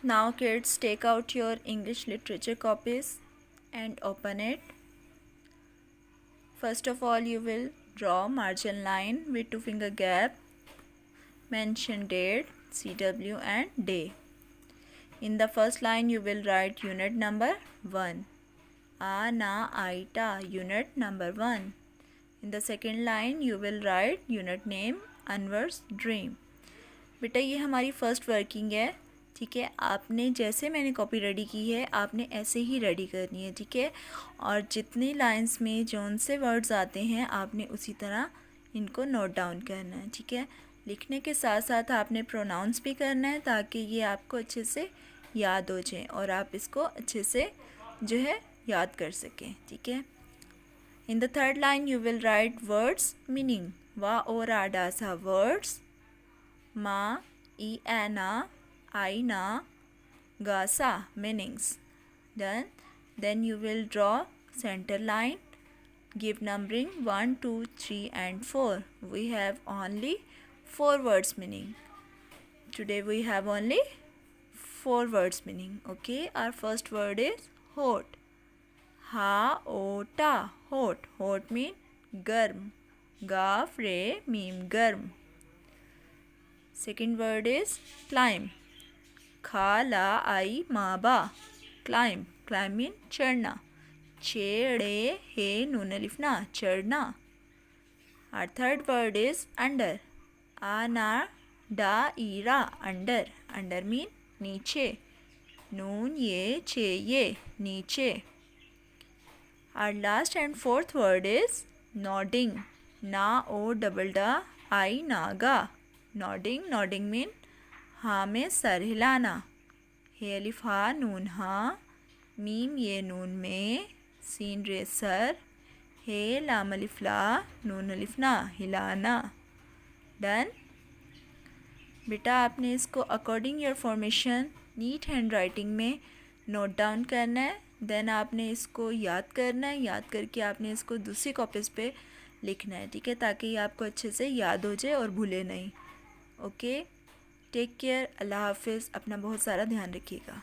Now kids, take out your English literature copies and open it. First of all, you will draw margin line with 2-finger gap, mention date, CW and day. In the first line, you will write unit number 1. Na aita, unit number 1. In the second line, you will write unit name Anwar's dream. बेटा ये हमारी first working है, ठीक है। आपने जैसे मैंने copy ready की है आपने ऐसे ही रेडी करनी है, ठीक है। और जितनी लाइंस में जोन से वर्ड्स आते हैं आपने उसी तरह इनको नोट डाउन करना है, ठीक है। लिखने के साथ साथ आपने प्रोनाउंस भी करना है ताकि ये आपको अच्छे से याद हो जाए और आप इसको अच्छे से जो है याद कर सकें, ठीक है। In the third line you will write words meaning. वा और आडासा वर्ड्स, मा ई एना आई ना gasa meanings. Then you will draw center line, give numbering 1 2 3 and 4. We have only 4 words meaning. Today we have only 4 words meaning. Okay, our first word is hot. Ha o ta, hot. Hot mean garm. Gaf re mim garm. Second word is climb. खा ला आई माबा, climb. Climb mean चढ़ना. छेड़े हे नून लिफना, चढ़ना. Our third word is under. आना डा Ira, under. Under mean नीचे. नून ये छे ये, नीचे. Our last and fourth word is nodding. ना ओ डबल डा आई नागा, nodding. Nodding मीन हाँ में सर हिलाना. हे अलिफ हा नून हाँ, मीम ये नून में, सीन रे सर, हे लाम अलिफ ला नून अलिफ ना, हिलाना. डन. बेटा आपने इसको according your formation neat hand writing में नोट डाउन करना है. देन आपने इसको याद करना है. याद करके आपने इसको दूसरी कॉपीज़ पे लिखना है, ठीक है, ताकि ये आपको अच्छे से याद हो जाए और भूले नहीं. Okay, take care. अल्लाह हाफिज़. अपना बहुत सारा ध्यान रखिएगा.